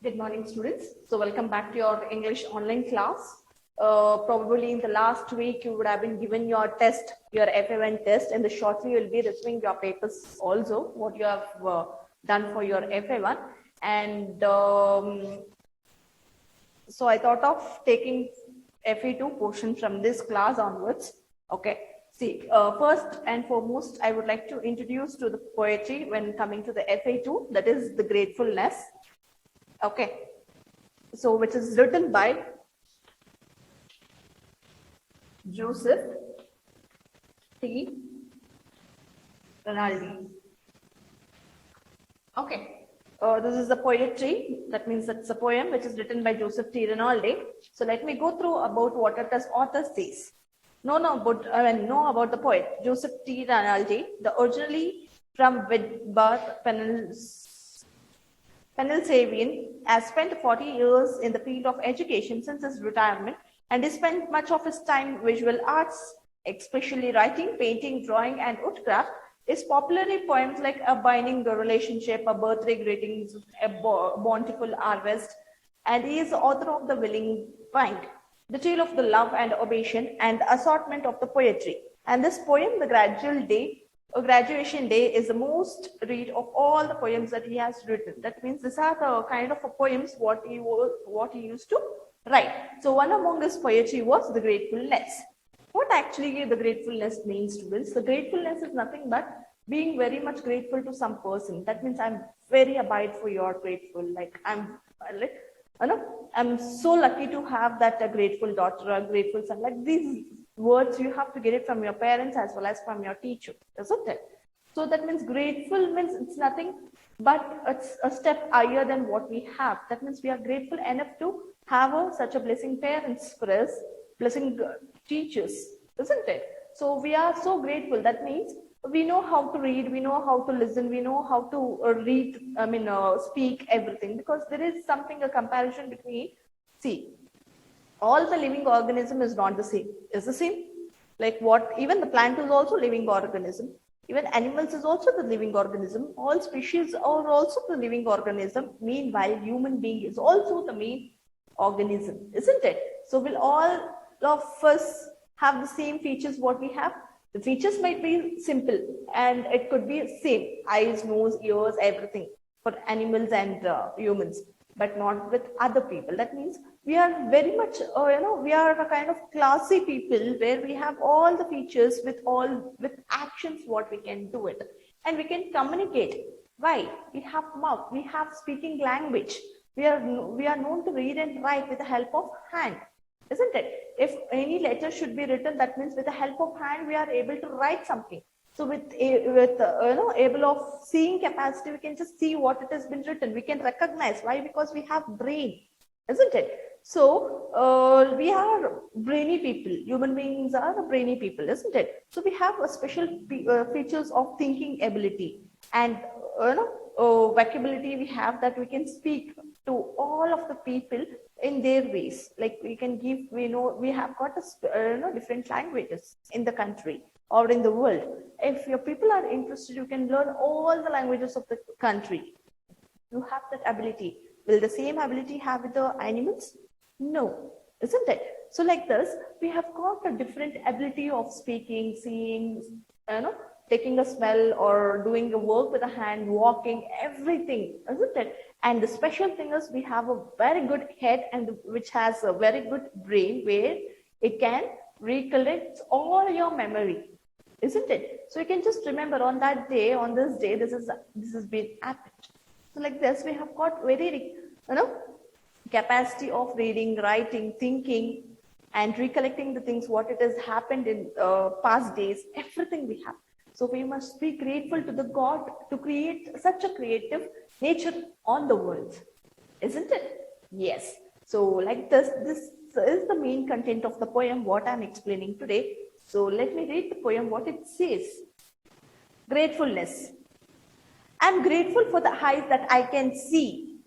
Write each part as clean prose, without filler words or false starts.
Good morning, students. So welcome back to your English online class. Probably in the last week, you would have been given your test, your FA1 test, and shortly you'll be receiving your papers also, what you have done for your FA1. And so I thought of taking FA2 portion from this class onwards. Okay. See, first and foremost, I would like to introduce to the poetry when coming to the FA2, that is the gratefulness. Okay. So, which is written by Joseph T. Rinaldi. Okay. This is the poetry. That means it's a poem which is written by Joseph T. Rinaldi. So let me go through about what it is author says. Know about the poet Joseph T. Rinaldi, the originally from Whitbarth, Pennsylvania, has spent 40 years in the field of education since his retirement, and he spent much of his time visual arts, especially writing, painting, drawing, and woodcraft. His popular poems like A Binding Relationship, A Birthday Greetings, A Bountiful Harvest, and he is the author of The Willing Vine, The Tale of the Love and Ovation, and the assortment of the poetry. And this poem, The Graduation Day, is the most read of all the poems that he has written. That means these are the kind of poems what he used to write. So one among his poetry was The Gratefulness. What actually the gratefulness means, students? The gratefulness is nothing but being very much grateful to some person. That means I'm very abide for your grateful. Like I'm so lucky to have that a grateful daughter, a grateful son. Like these words, you have to get it from your parents as well as from your teacher, isn't it? So that means grateful means it's nothing but it's a step higher than what we have. That means we are grateful enough to have such a blessing parents for us, blessing teachers, isn't it? So we are so grateful. That means we know how to read, we know how to listen, we know how to speak everything, because there is something, a comparison between, see, all the living organism is not the same. Is the same? Like what, even the plant is also living organism. Even animals is also the living organism. All species are also the living organism. Meanwhile, human being is also the main organism, isn't it? So will all of us have the same features what we have? The features might be simple and it could be same, eyes, nose, ears, everything for animals and humans, but not with other people. That means we are very much, we are a kind of classy people where we have all the features with actions what we can do it, and we can communicate. Why? We have mouth, we have speaking language. We are known to read and write with the help of hand, isn't it? If any letter should be written, that means with the help of hand we are able to write something. So with able of seeing capacity, we can just see what it has been written. We can recognize. Why? Because we have brain, isn't it? So we are brainy people. Human beings are the brainy people, isn't it? So we have a special features of thinking ability and vocabulary. We have that we can speak to all of the people in their ways. Like we can give, we have got different languages in the country or in the world. If your people are interested, you can learn all the languages of the country. You have that ability. Will the same ability have with the animals? No, isn't it? So like this, we have got a different ability of speaking, seeing, taking a smell or doing a work with a hand, walking, everything, isn't it? And the special thing is we have a very good head and which has a very good brain where it can recollect all your memory, isn't it? So you can just remember on that day, on this day, this has been happened. So like this, we have got very, capacity of reading, writing, thinking, and recollecting the things, what it has happened in past days, everything we have. So we must be grateful to the God to create such a creative nature on the world, isn't it? Yes. So like this is the main content of the poem, what I'm explaining today. So let me read the poem, what it says. Gratefulness. I'm grateful for the eyes that I can see,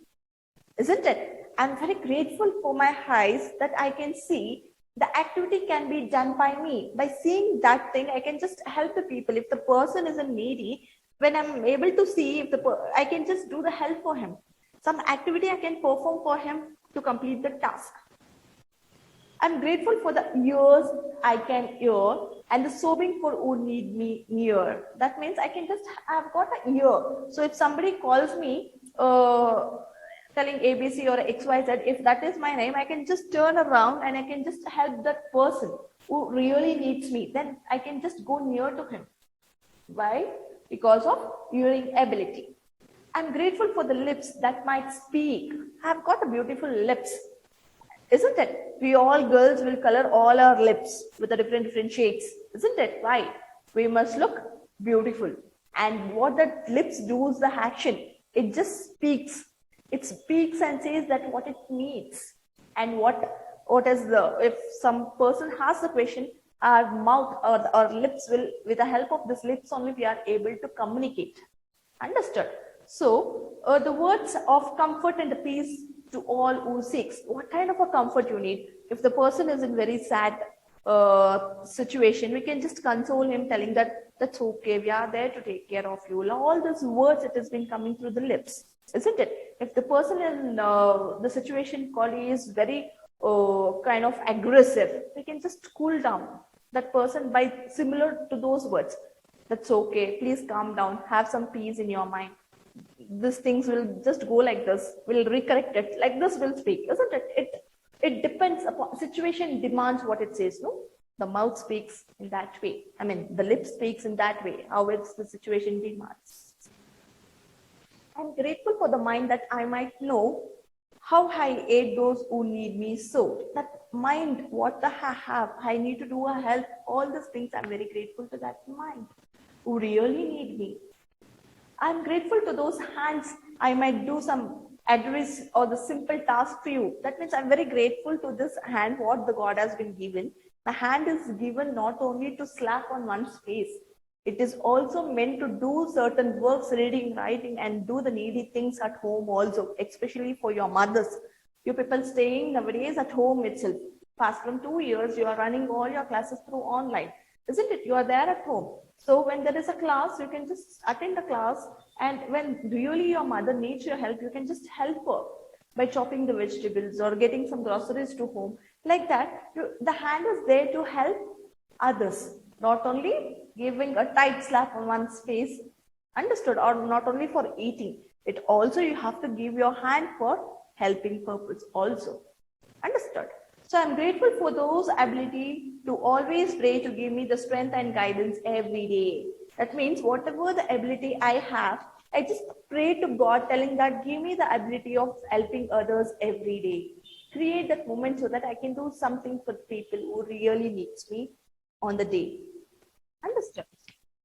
isn't it? I'm very grateful for my eyes that I can see. The activity can be done by me. By seeing that thing, I can just help the people. If the person is a needy, when I'm able to see, I can just do the help for him. some activity I can perform for him to complete the task. I'm grateful for the ears I can hear and the sobbing for who need me near. That means I've got an ear. So if somebody calls me telling ABC or XYZ, if that is my name, I can just turn around and I can just help that person who really needs me. Then I can just go near to him. Why? Because of hearing ability. I'm grateful for the lips that might speak. I've got a beautiful lips. Isn't it? We all girls will color all our lips with a different shades. Isn't it? Why? We must look beautiful. And what that lips do is the action. It just speaks. It speaks and says that what it means. And what is the, if some person has the question, our mouth or our lips will, with the help of this lips only, we are able to communicate. Understood? So, the words of comfort and peace to all who seeks. What kind of a comfort you need? If the person is in very sad situation, we can just console him, telling that that's okay, we are there to take care of you. All those words, it has been coming through the lips, isn't it? If the person in the situation called is very kind of aggressive, we can just cool down that person by similar to those words. That's okay, please calm down, have some peace in your mind. These things will just go like this, we'll recorrect it, like this will speak, isn't it? It depends upon, situation demands what it says, no? The mouth speaks in that way. I mean, the lip speaks in that way, how it's the situation demands. I'm grateful for the mind that I might know how I aid those who need me so. That mind, what the I have, I need to do a help, all these things, I'm very grateful to that mind who really need me. I'm grateful to those hands I might do some address or the simple task for you. That means I'm very grateful to this hand, what the God has been given. The hand is given not only to slap on one's face, it is also meant to do certain works, reading, writing, and do the needy things at home also, especially for your mothers. You people staying nowadays at home itself. Past from 2 years, you are running all your classes through online. Isn't it? You are there at home. So when there is a class, you can just attend the class. And when really your mother needs your help, you can just help her by chopping the vegetables or getting some groceries to home. Like that, the hand is there to help others. Not only giving a tight slap on one's face, understood, or not only for eating. It also you have to give your hand for helping purpose also. Understood? So I'm grateful for those ability to always pray to give me the strength and guidance every day. That means whatever the ability I have, I just pray to God telling that give me the ability of helping others every day. Create that moment so that I can do something for people who really needs me on the day. Understood?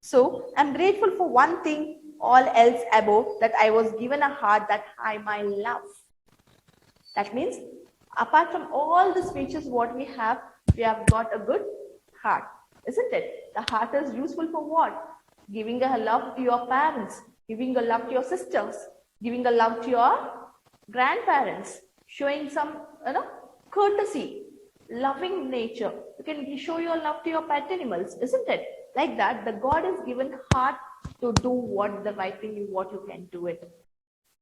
So I'm grateful for one thing, all else above, that I was given a heart that I might love. That means apart from all the features what we have got a good heart, isn't it? The heart is useful for what? Giving a love to your parents, giving a love to your sisters, giving a love to your grandparents, showing some, courtesy, loving nature. You can show your love to your pet animals, isn't it? Like that, the God is given heart to do what the right thing, what you can do it.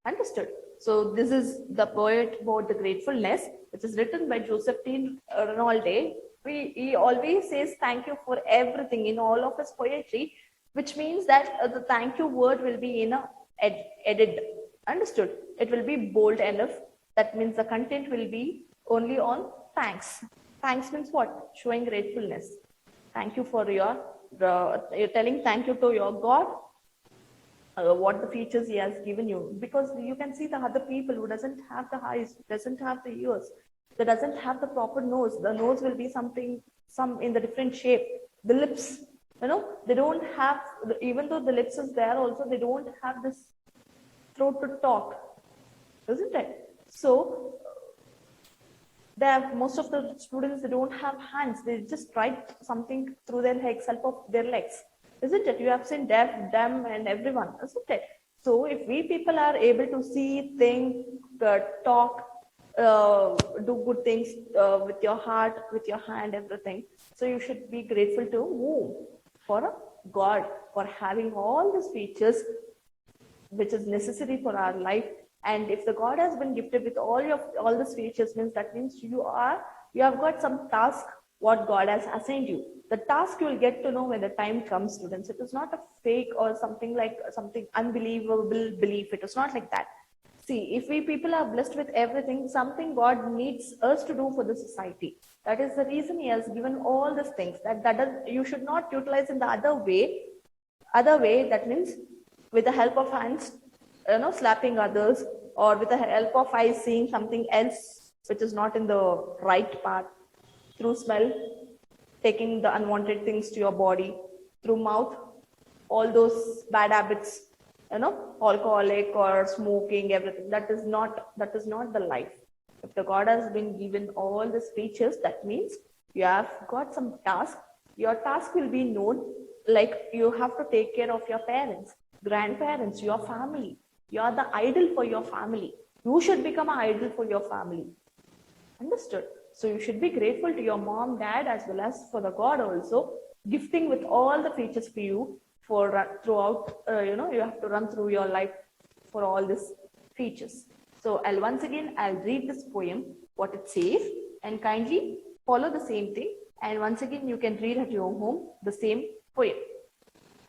Understood? So this is the poet about the gratefulness, which is written by Josephine Ronalde. He always says thank you for everything in all of his poetry, which means that the thank you word will be in a edit. Understood? It will be bold enough. That means the content will be only on thanks. Thanks means what? Showing gratefulness. Thank you for you're telling thank you to your God. What the features he has given you, because you can see the other people who doesn't have the eyes, doesn't have the ears, that doesn't have the proper nose. The nose will be some in the different shape. The lips, they don't have, even though the lips is there also, they don't have this throat to talk, isn't it? So most of the students, they don't have hands, they just write something through their legs, help of their legs. Isn't it? You have seen deaf, dumb, and everyone, isn't it? So if we people are able to see, think, talk, do good things with your heart, with your hand, everything. So you should be grateful to who? For God, for having all these features which is necessary for our life And if the God has been gifted with all these features, that means you have got some task what God has assigned you. The task you will get to know when the time comes, students. It is not a fake or something like something unbelievable belief. It is not like that. See, if we people are blessed with everything, something God needs us to do for the society. That is the reason He has given all these things. You should not utilize in the other way. Other way, that means with the help of hands, slapping others, or with the help of eyes seeing something else which is not in the right path. Through smell, taking the unwanted things to your body. Through mouth, all those bad habits, alcoholic or smoking, everything. That is not the life. If the God has been given all these features, that means you have got some task. Your task will be known, like you have to take care of your parents, grandparents, your family. You are the idol for your family. You should become an idol for your family. Understood? So you should be grateful to your mom, dad, as well as for the God also, gifting with all the features for you throughout, you have to run through your life for all these features. So I'll read this poem, what it says, and kindly follow the same thing. And once again, you can read at your home the same poem.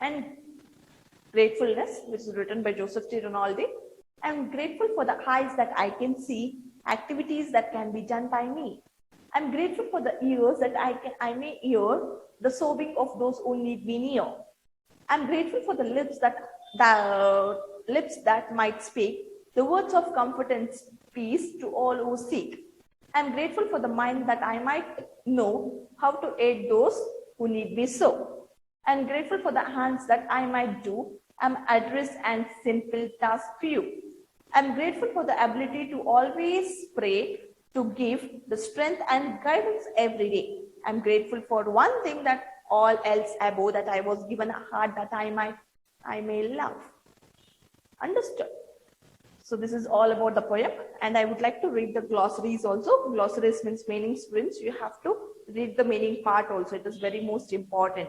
And gratefulness, which is written by Joseph T. Rinaldi. I'm grateful for the eyes that I can see, activities that can be done by me. I'm grateful for the ears that I may hear the sobbing of those who need me near. I'm grateful for the lips that might speak the words of comfort and peace to all who seek. I'm grateful for the mind that I might know how to aid those who need me so. I'm grateful for the hands that I might do address and simple task for you. I'm grateful for the ability to always pray, to give the strength and guidance every day. I'm grateful for one thing that all else above, that I was given a heart that I may love. Understood? So this is all about the poem, and I would like to read the glossaries also. Glossaries means meaning, students. You have to read the meaning part also. It is very most important.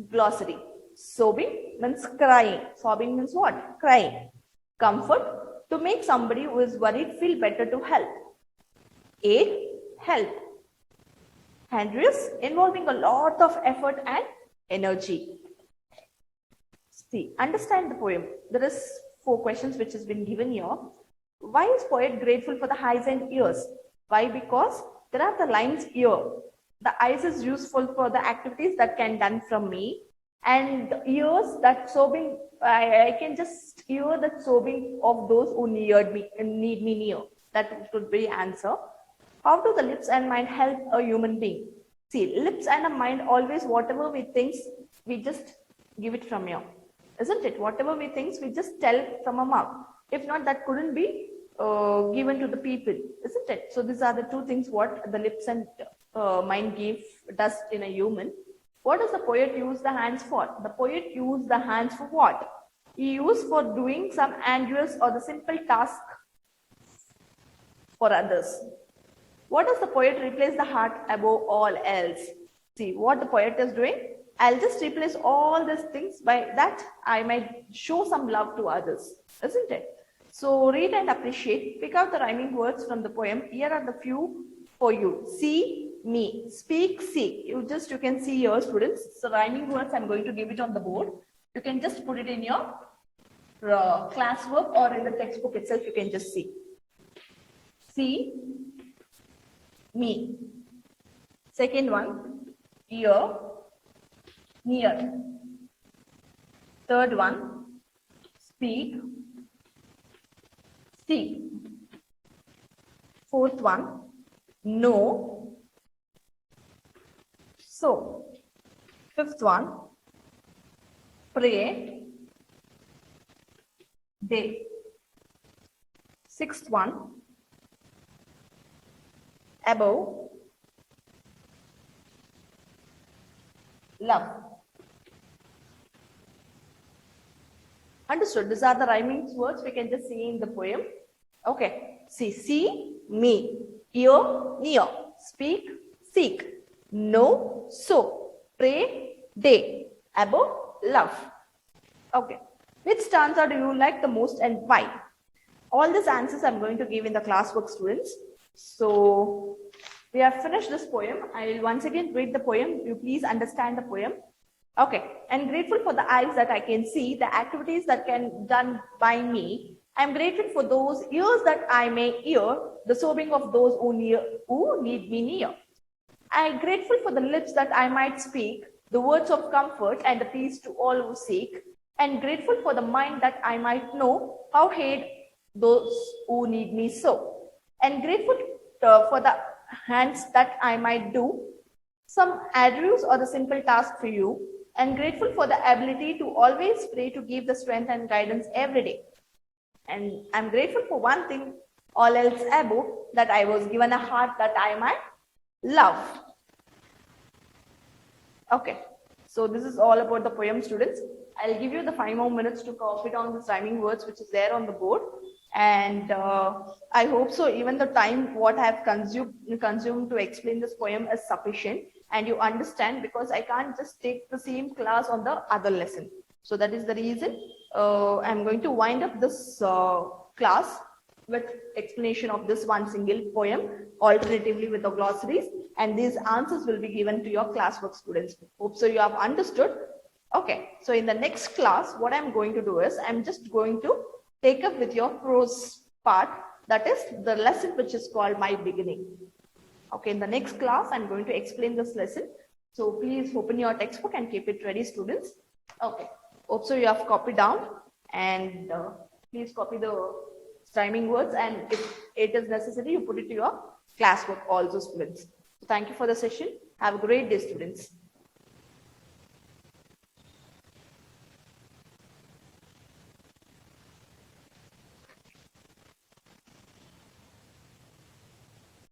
Glossary. Sobbing means crying. Sobbing means what? Crying. Comfort, to make somebody who is worried feel better, to help. Aid, help. Hindrance, involving a lot of effort and energy. See, understand the poem. There is 4 questions which has been given here. Why is poet grateful for the eyes and ears? Why? Because there are the lines here. The eyes is useful for the activities that can done from me, and the ears, that sobbing, I can just hear the sobbing of those who need me near. That would be answer. How do the lips and mind help a human being? See, lips and a mind, always whatever we think, we just give it from here. Isn't it? Whatever we think, we just tell from a mouth. If not, that couldn't be given to the people. Isn't it? So these are the 2 things what the lips and mind does in a human. What does the poet use the hands for? The poet use the hands for what? He used for doing some arduous or the simple task for others. What does the poet replace the heart above all else? See what the poet is doing. I'll just replace all these things, by that I might show some love to others. Isn't it? So read and appreciate. Pick out the rhyming words from the poem. Here are the few for you. See, me, speak, seek. You can see here, students. So rhyming words, I'm going to give it on the board. You can just put it in your classwork or in the textbook itself. You can just see. See, me. Second one, ear, near. Third one, speak, seek. Fourth one, know, so. Fifth one, pray, day. Sixth one, above, love. Understood? These are the rhyming words we can just see in the poem. Okay. See, me, ear, near, speak, seek, know, so, pray, day, above, love. Okay. Which stanza do you like the most and why? All these answers I'm going to give in the classwork, students. So we have finished this poem. I will once again read the poem. You please understand the poem. Okay. And grateful for the eyes that I can see, the activities that can done by me. I'm grateful for those ears that I may hear, the sobbing of those who need me near. I'm grateful for the lips that I might speak, the words of comfort and the peace to all who seek, and grateful for the mind that I might know how hate those who need me so, and grateful for the hands that I might do some arduous or the simple task for you, and grateful for the ability to always pray to give the strength and guidance every day. And I'm grateful for one thing, all else above, that I was given a heart that I might love. Okay, so this is all about the poem, students. I'll give you the 5 more minutes to copy down the rhyming words which is there on the board. And I hope so even the time what I have consumed to explain this poem is sufficient and you understand, because I can't just take the same class on the other lesson. So that is the reason I'm going to wind up this class with explanation of this one single poem, alternatively with the glossaries, and these answers will be given to your classwork, students. Hope so you have understood. Okay, so in the next class, what I'm going to do is I'm just going to take up with your prose part, that is the lesson which is called My Beginning. Okay, in the next class, I'm going to explain this lesson. So please open your textbook and keep it ready, students. Okay, hope so you have copied down, and please copy the rhyming words, and if it is necessary, you put it to your classwork also, students. Thank you for the session. Have a great day, students.